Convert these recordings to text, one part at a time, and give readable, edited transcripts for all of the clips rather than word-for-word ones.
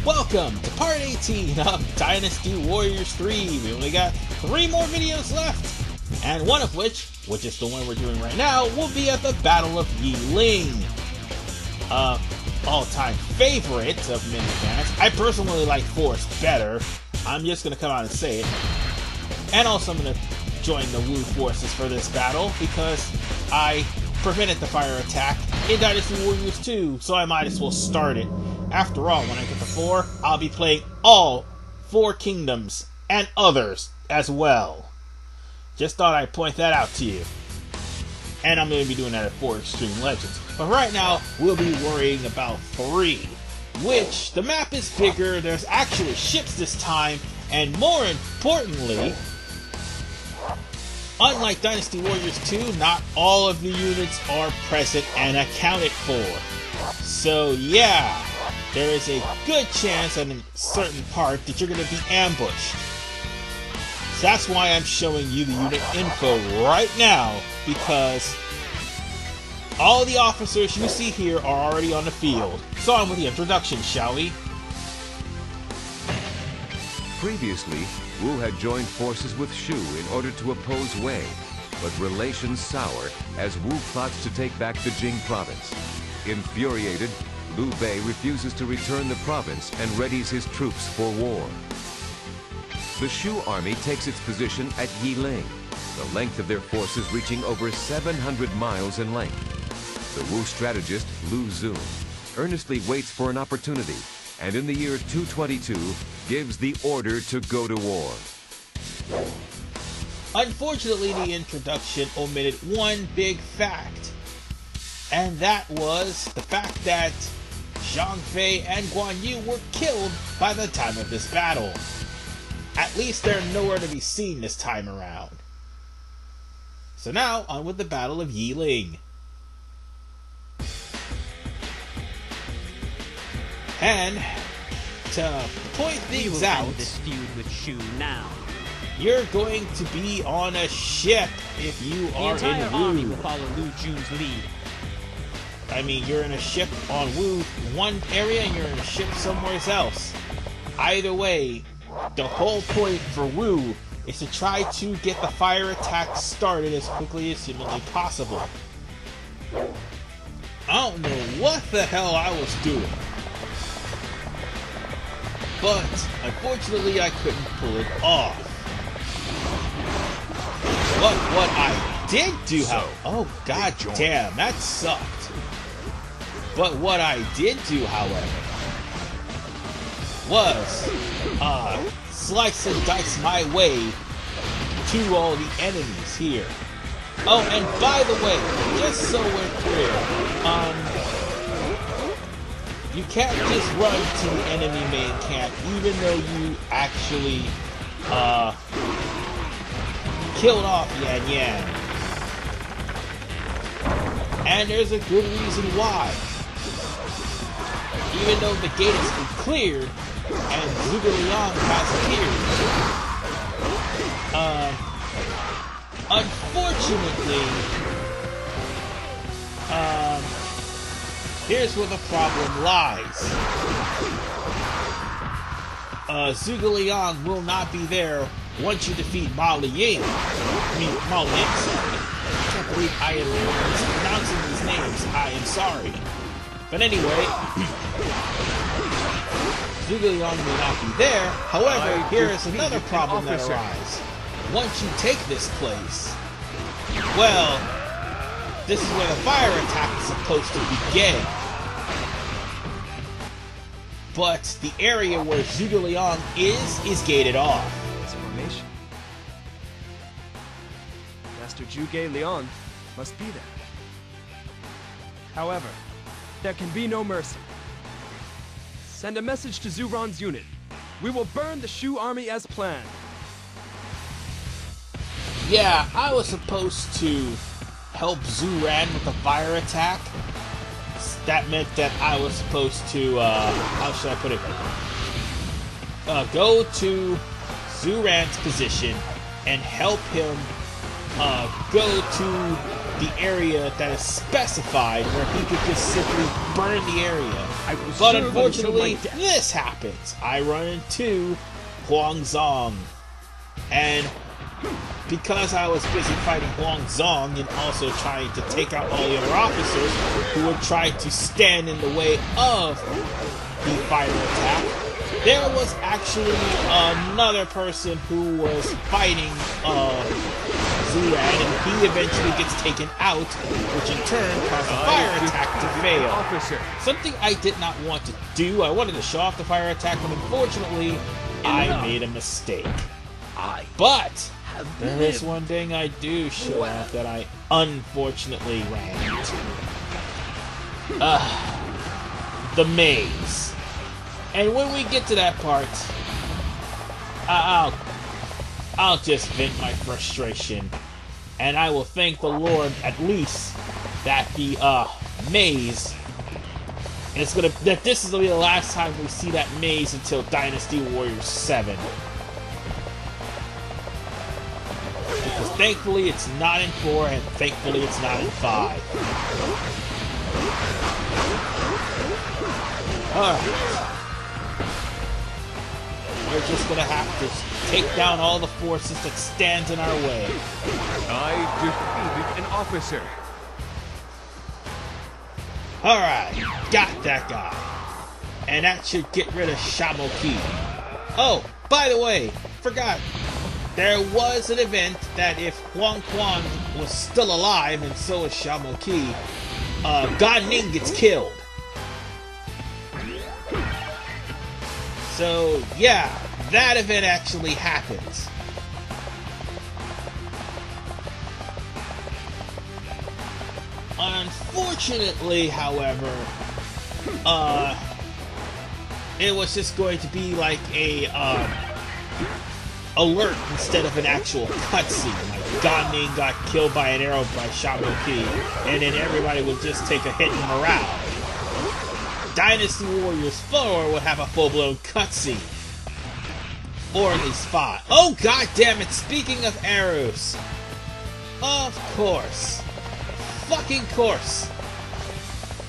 Welcome to part 18 of Dynasty Warriors 3. We only got 3 more videos left, and one of which is the one we're doing right now, will be at the Battle of Yi Ling. All-time favorite of minifans. I personally like Force better. I'm just going to come out and say it. And also I'm going to join the Wu forces for this battle because I prevented the fire attack in Dynasty Warriors 2, so I might as well start it. After all, when I get to 4, I'll be playing all 4 kingdoms and others as well. Just thought I'd point that out to you. And I'm going to be doing that at 4 Extreme Legends. But right now, we'll be worrying about 3. Which, the map is bigger, there's actually ships this time, and more importantly, unlike Dynasty Warriors 2, not all of the units are present and accounted for. So yeah, there is a good chance in a certain part that you're going to be ambushed. So that's why I'm showing you the unit info right now, because all the officers you see here are already on the field. So on with the introduction, shall we? Previously, Wu had joined forces with Shu in order to oppose Wei, but relations sour as Wu plots to take back the Jing province. Infuriated, Liu Bei refuses to return the province and readies his troops for war. The Shu army takes its position at Yi Ling, the length of their forces reaching over 700 miles in length. The Wu strategist, Lu Xun, earnestly waits for an opportunity, and in the year 222, gives the order to go to war. Unfortunately, the introduction omitted one big fact, and that was the fact that Zhang Fei and Guan Yu were killed by the time of this battle. At least they're nowhere to be seen this time around. So now, on with the Battle of Yi Ling. And to point things out, end this feud with Shu now. You're going to be on a ship if you are in Wu. The entire army will follow Lu Jun's lead. I mean, you're in a ship on Wu one area and you're in a ship somewhere else. Either way, the whole point for Wu is to try to get the fire attack started as quickly as humanly possible. I don't know what the hell I was doing, but unfortunately I couldn't pull it off. But what I did do, oh god damn, that sucked. But what I did do, however, was slice and dice my way to all the enemies here. Oh, and by the way, just so we're clear, you can't just run to the enemy main camp, even though you actually killed off Yan Yan. And there's a good reason why. Even though the gate has been cleared and Zhuge Liang has appeared, unfortunately, here's where the problem lies. Zhuge Liang will not be there once you defeat Ma Liang. Ma Liang, sorry. I can't believe I am mispronouncing these names. I am sorry. But anyway, Zhuge Liang may not be there. However, here is another problem that arises. Once you take this place, well, this is where the fire attack is supposed to begin. But the area where Zhuge Liang is gated off. It's a formation. Master Zhuge Liang must be there. However, there can be no mercy. Send a message to Zhu Ran's unit. We will burn the Shu army as planned. Yeah, I was supposed to help Zhu Ran with the fire attack. That meant that I was supposed to, how should I put it? Go to Zhu Ran's position and help him go to the area that is specified where he could just simply burn the area. But unfortunately, this happens. I run into Huang Zong. And because I was busy fighting Huang Zong and also trying to take out all the other officers who would try to stand in the way of the fighter attack, there was actually another person who was fighting Zhu Ran, and he eventually gets taken out, which in turn caused the fire attack to fail. Something I did not want to do. I wanted to show off the fire attack, but unfortunately, I made a mistake. But there is one thing I do show off that I unfortunately ran into. The maze. And when we get to that part, I'll just vent my frustration, and I will thank the Lord at least that the maze that this is gonna be the last time we see that maze until Dynasty Warriors 7. Because thankfully it's not in 4, and thankfully it's not in 5. Alright. We're just gonna have to take down all the forces that stand in our way. I defeated an officer. Alright, got that guy. And that should get rid of Shamo Ki. Oh, by the way, forgot. There was an event that if Huang Quan was still alive, and so is Shamo Ki, Gan Ning gets killed. So, yeah, that event actually happens. Unfortunately, however, it was just going to be like a alert instead of an actual cutscene. Like Gan Ning got killed by an arrow by Shamo Ki, and then everybody would just take a hit in morale. Dynasty Warriors 4 would have a full-blown cutscene. Or at least 5. Oh, god damn it! Speaking of arrows. Of course. Fucking course.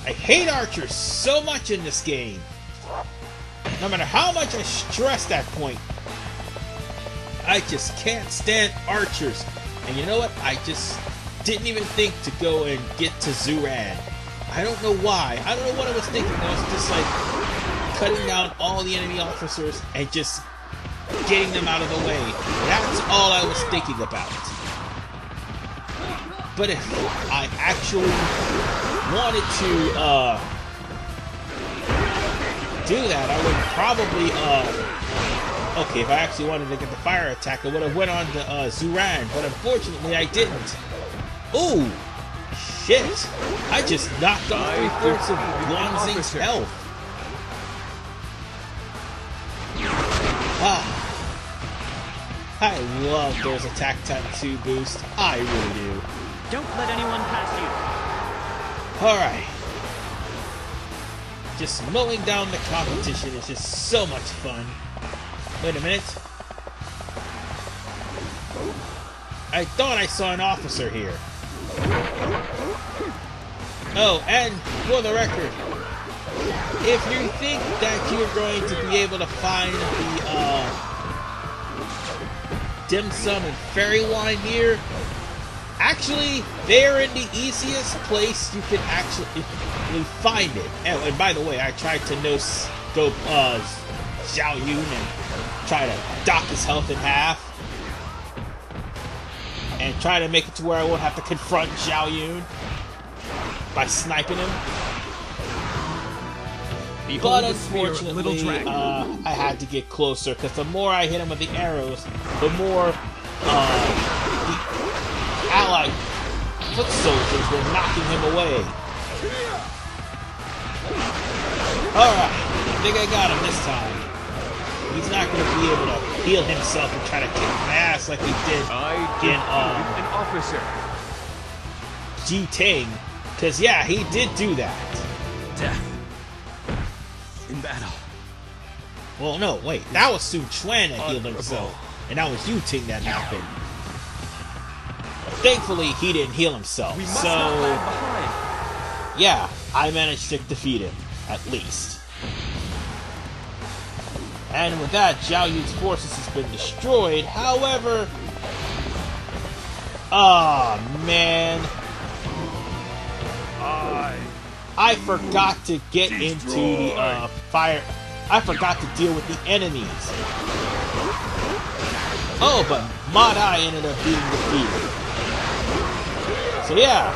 I hate archers so much in this game. No matter how much I stress that point, I just can't stand archers. And you know what? I just didn't even think to go and get to Zhu Ran. I don't know why. I don't know what I was thinking. I was just like cutting down all the enemy officers and just getting them out of the way. That's all I was thinking about. But if I actually wanted to do that, I would probably okay, if I actually wanted to get the fire attack, I would have went on to Zhu Ran, but unfortunately I didn't. Ooh! Shit! I just knocked off 3/4 of Guanxing's health. Ah. I love those attack time 2 boost. I really do. Don't let anyone pass you. Alright. Just mowing down the competition is just so much fun. Wait a minute. I thought I saw an officer here. Oh, and for the record, if you think that you're going to be able to find the dim sum and fairy wine here, actually, they're in the easiest place you can actually find it. And by the way, I tried to no-scope Zhao Yun and try to dock his health in half. And try to make it to where I won't have to confront Zhao Yun by sniping him. But unfortunately, I had to get closer, because the more I hit him with the arrows, the more the allied foot soldiers were knocking him away. Alright, I think I got him this time. He's not going to be able to heal himself and try to kick my ass like he did in an officer. Ji Ting. Because, yeah, he did do that. Death in battle. Well, no, wait. That was Sun Quan that healed himself. And that was Yu Ting that happened. thankfully, he didn't heal himself. We must not lag behind. Yeah, I managed to defeat him, at least. And with that, Zhao Yun's forces has been destroyed. However, man, I forgot to get into the fire. I forgot to deal with the enemies. Oh, but Madai ended up being defeated. So yeah,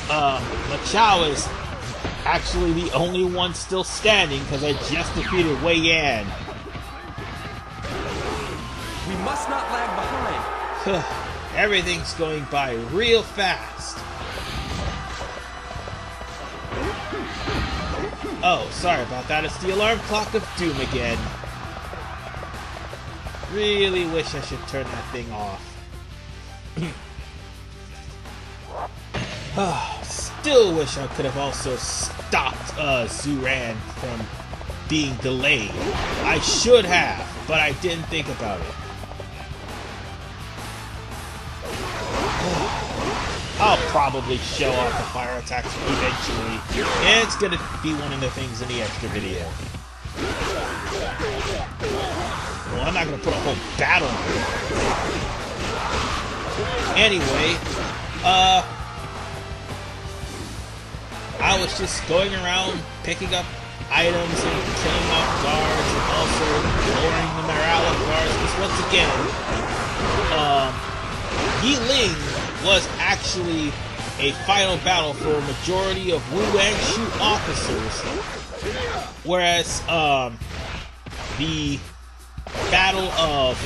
Ma Chao is actually the only one still standing because I just defeated Wei Yan. We must not lag behind. Everything's going by real fast. Oh, sorry about that. It's the alarm clock of doom again. Really wish I should turn that thing off. Still wish I could have also stopped Zhu Ran from being delayed. I should have, but I didn't think about it. I'll probably show off the fire attacks eventually. It's gonna be one of the things in the extra video. Well, I'm not gonna put a whole battle on it. Anyway, I was just going around picking up items and killing off guards and also lowering the morale of guards, because once again, Yi Ling was actually a final battle for a majority of Wu and Shu officers, whereas the Battle of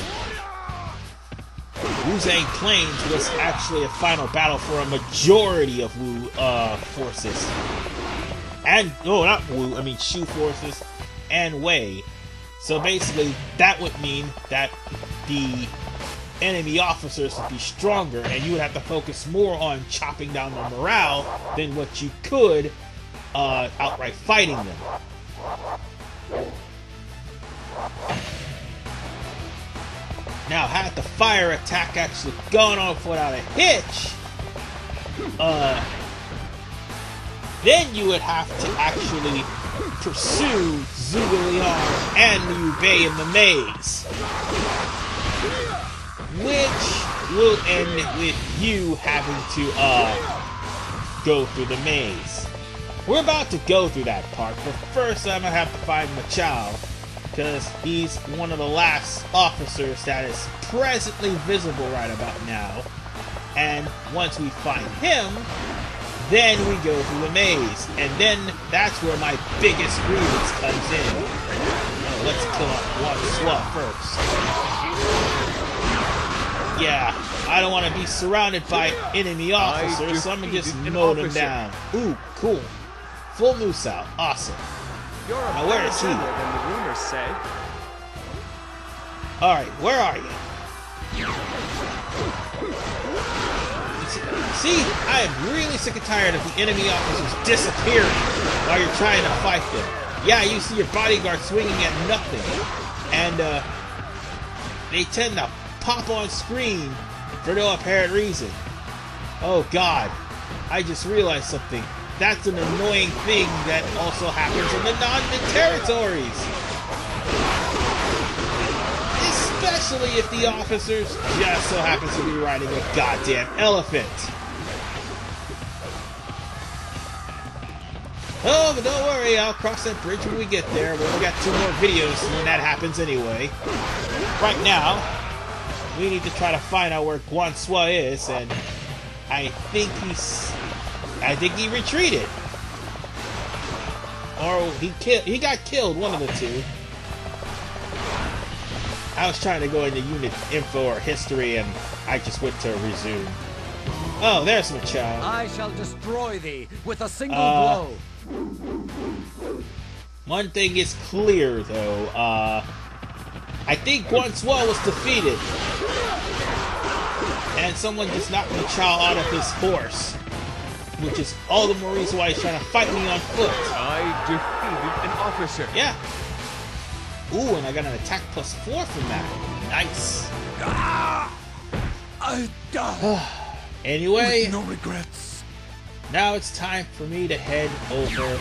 Wuzang Plains was actually a final battle for a majority of Wu forces. And, no, not Wu, I mean Shu forces and Wei. So basically, that would mean that the enemy officers would be stronger, and you would have to focus more on chopping down their morale than what you could outright fighting them. Now, had the fire attack actually gone off without a hitch, then you would have to actually pursue Zhuge Liang and Liu Bei in the maze, which will end with you having to go through the maze. We're about to go through that part, but first I'm gonna have to find Ma Chao, because he's one of the last officers that is presently visible right about now. And once we find him, then we go through the maze, and then that's where my biggest grievance comes in. Oh, let's kill off one swap first. Yeah, I don't want to be surrounded by enemy officers, so I'm gonna just mow them down. Ooh, cool. Full Musou, awesome. You're a Now, where is he? than the rumors say. Alright, where are you? See, I am really sick and tired of the enemy officers disappearing while you're trying to fight them. Yeah, you see your bodyguard swinging at nothing, and they tend to pop on screen for no apparent reason. Oh god, I just realized something. That's an annoying thing that also happens in the non-Min territories. Especially if the officers just so happens to be riding a goddamn elephant. Oh, but don't worry, I'll cross that bridge when we get there. We only got 2 more videos when that happens anyway. Right now, we need to try to find out where Guan Sua is, and I think he retreated. Or he got killed, one of the two. I was trying to go into unit info or history, and I just went to resume. Oh, there's Ma Chao. I shall destroy thee with a single blow. One thing is clear, though. I think Guan Sua was defeated. And someone just knocked Ma Chao out of his horse. Which is all the more reason why he's trying to fight me on foot. I defeated an officer. Yeah. Ooh, and I got an attack +4 from that. Nice. I die. Anyway, No regrets. now it's time for me to head over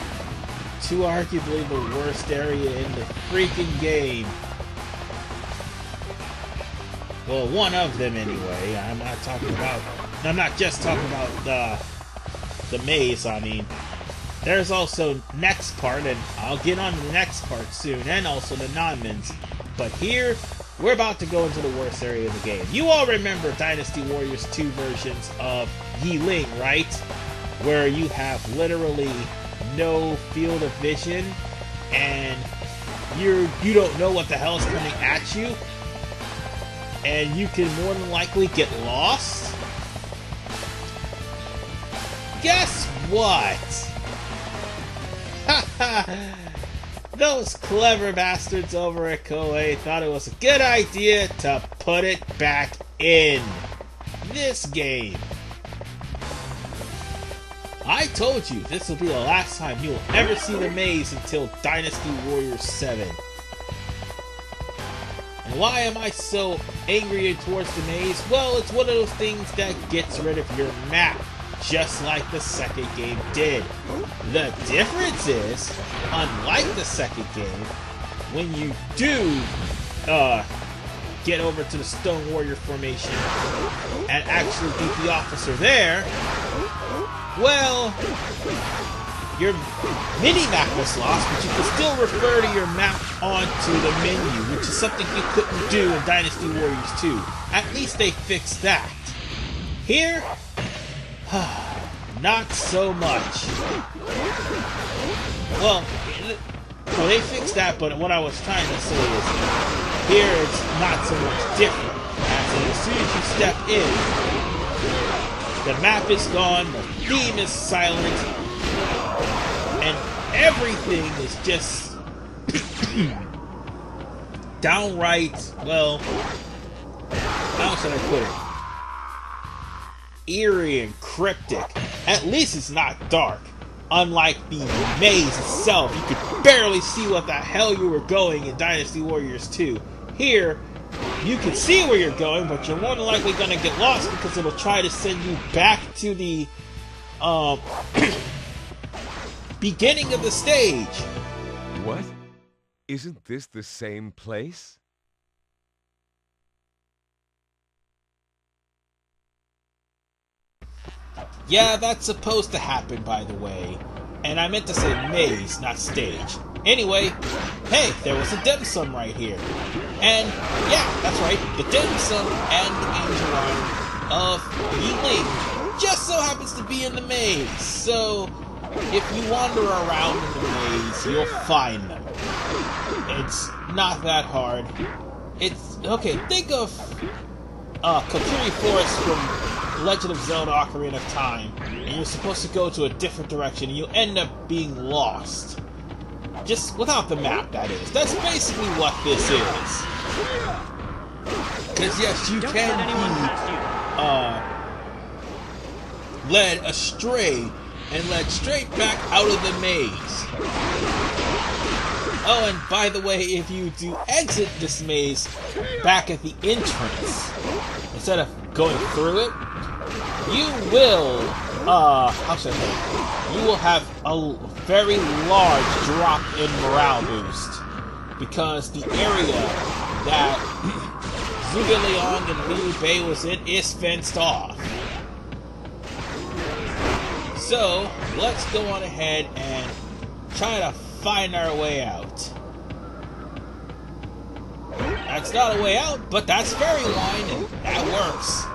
to arguably the worst area in the freaking game. Well, one of them anyway. I'm not just talking about the maze, I mean. There's also next part, and I'll get on to the next part soon, and also the non-mins. But here, we're about to go into the worst area of the game. You all remember Dynasty Warriors 2 versions of Yi Ling, right? Where you have literally no field of vision, and you don't know what the hell is coming at you, and you can more than likely get lost? Guess what? Those clever bastards over at Koei thought it was a good idea to put it back in this game. I told you this will be the last time you will ever see the maze until Dynasty Warriors 7. And why am I so angry towards the maze? Well, it's one of those things that gets rid of your map, just like the second game did. The difference is, unlike the second game, when you do get over to the Stone Warrior formation and actually beat the officer there, well, your mini-map was lost, but you can still refer to your map onto the menu, which is something you couldn't do in Dynasty Warriors 2. At least they fixed that. Here, not so much. Well, they fixed that, but what I was trying to say is, here it's not so much different. As soon as you step in, the map is gone, the theme is silent, and everything is just downright, well, how should I put it? Eerie and cryptic. At least it's not dark. Unlike the maze itself, you could barely see what the hell you were going in Dynasty Warriors 2. Here, you can see where you're going, but you're more than likely going to get lost because it'll try to send you back to the beginning of the stage. What? Isn't this the same place? Yeah, that's supposed to happen, by the way. And I meant to say maze, not stage. Anyway, hey, there was a dim sum right here. And, yeah, that's right, the dim sum and the angel arm of Yi Ling just so happens to be in the maze. So, if you wander around in the maze, you'll find them. It's not that hard. It's, okay, think of Kokiri Forest from Legend of Zelda Ocarina of Time, and you're supposed to go to a different direction, and you end up being lost. Just without the map, that is. That's basically what this is. Because yes, you can be led astray and led straight back out of the maze. Oh, and by the way, if you do exit this maze back at the entrance, instead of going through it, you will, how should I say it? You will have a very large drop in morale boost. Because the area that Zhuge Liang and Liu Bei was in is fenced off. So, let's go on ahead and try to find our way out. That's not a way out, but that's fairy line, and that works.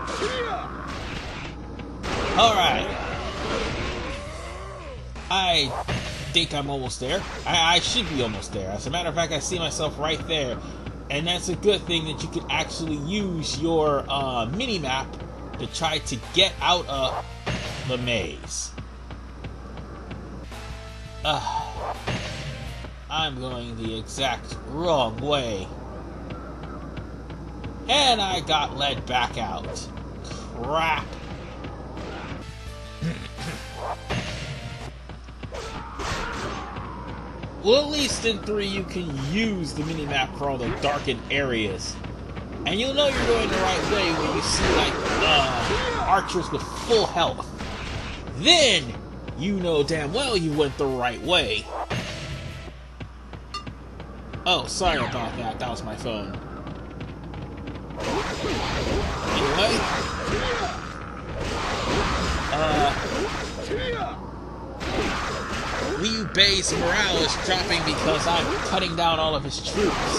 Alright. I think I'm almost there. I should be almost there. As a matter of fact, I see myself right there. And that's a good thing that you can actually use your mini-map to try to get out of the maze. I'm going the exact wrong way. And I got led back out. Crap. Well, at least in 3 you can use the minimap for all the darkened areas. And you'll know you're going the right way when you see, like, archers with full health. Then, you know damn well you went the right way. Oh, sorry about that. That was my phone. Anyway. Liu Bei's morale is dropping because I'm cutting down all of his troops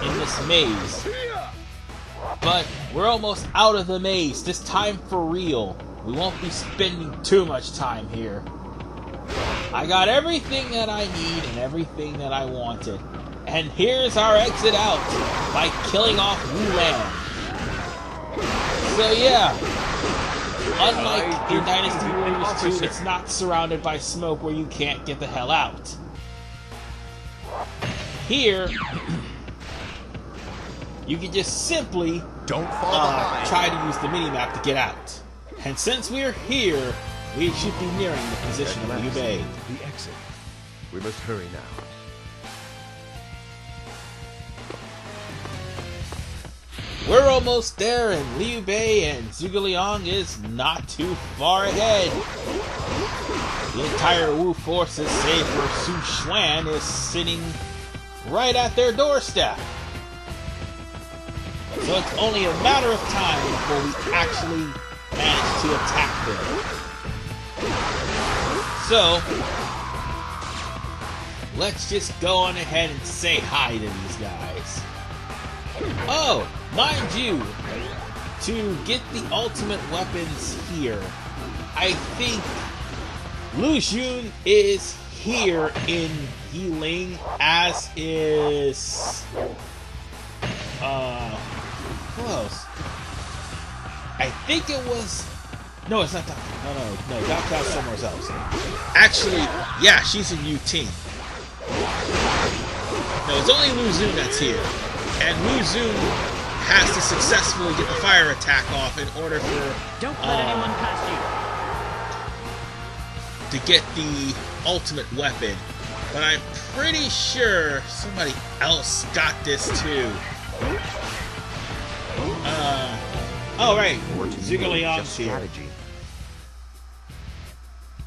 in this maze. But we're almost out of the maze, this time for real. We won't be spending too much time here. I got everything that I need and everything that I wanted. And here's our exit out, by killing off Wu Lan. So yeah, unlike in Dynasty Warriors 2, it's not surrounded by smoke where you can't get the hell out. Here, you can just simply try to use the minimap to get out. And since we're here, we should be nearing the position of Liu Bei. The exit. We must hurry now. We're almost there, and Liu Bei and Zhuge Liang is not too far ahead. The entire Wu forces, save for Sun Shang Xiang, is sitting right at their doorstep. So it's only a matter of time before we actually manage to attack them. So, let's just go on ahead and say hi to these guys. Oh, mind you, to get the ultimate weapons here, I think Lu Xun is here in Yi Ling, as is who else? I think it was, no, it's not Dr. No, Dr. somewhere else. Actually, yeah, she's in Yu Ting. No, it's only Lu Xun that's here. And Lu Xun has to successfully get the fire attack off in order for Don't let anyone pass you. to get the ultimate weapon. But I'm pretty sure somebody else got this too. Oh right, Zhuge Liang's here.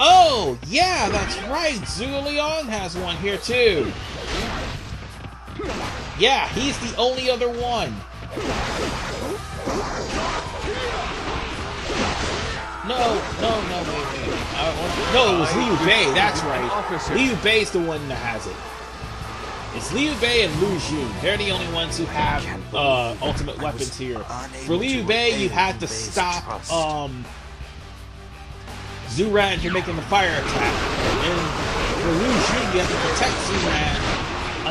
Oh yeah, that's right. Zhuge Liang has one here too. Yeah, he's the only other one. No, wait. No, it was Liu Bei, that's right. Liu Bei's the one that has it. It's Liu Bei and Lu Xun. They're the only ones who have ultimate weapons here. For Liu Bei, you had to stop Zhu Ran from making the fire attack. And for Lu Xun, you have to protect Zhu Ran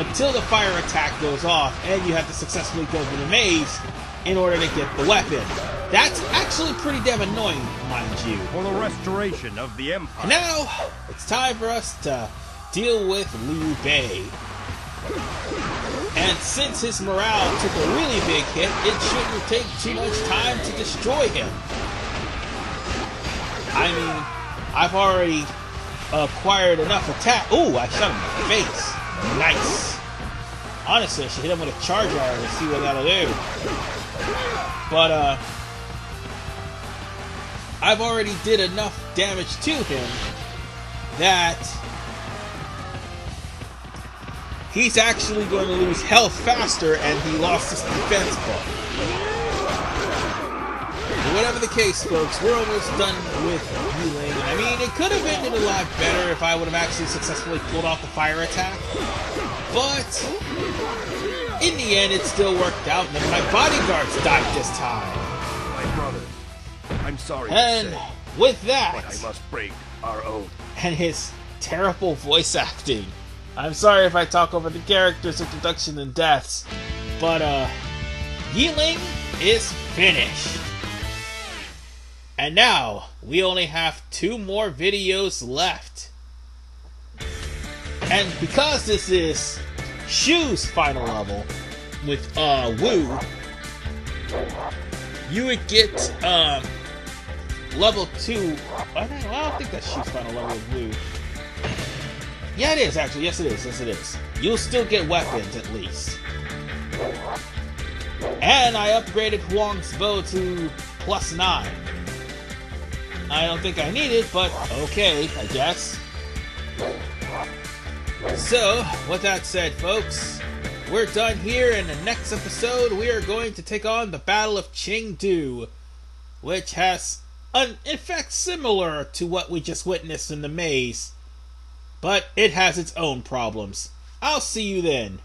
until the fire attack goes off, and you have to successfully go through the maze in order to get the weapon. That's actually pretty damn annoying, mind you. For the restoration of the Empire. And now, it's time for us to deal with Liu Bei. And since his morale took a really big hit, it shouldn't take too much time to destroy him. I mean, I've already acquired enough attack. Ooh, I shot him in the face. Nice. Honestly, I should hit him with a charge arrow to see what that'll do. But, I've already did enough damage to him that he's actually going to lose health faster, and he lost his defense buff. But whatever the case, folks, we're almost done with Yi Ling. I mean, it could have ended a lot better if I would have actually successfully pulled off the fire attack. But in the end, it still worked out, and my bodyguards died this time. My brother, I'm sorry and to say, with that, but I must break our oath. And his terrible voice acting. I'm sorry if I talk over the characters' introduction and deaths, but Yi Ling is finished. And now, we only have 2 more videos left. And because this is Shu's final level with Wu, you would get level 2. I don't think that's Shu's final level with Wu. Yeah, it is actually. Yes, it is. You'll still get weapons at least. And I upgraded Huang's bow to +9. I don't think I need it, but okay, I guess. So, with that said, folks, we're done here. In the next episode, we are going to take on the Battle of Chengdu, which has an effect similar to what we just witnessed in the maze, but it has its own problems. I'll see you then.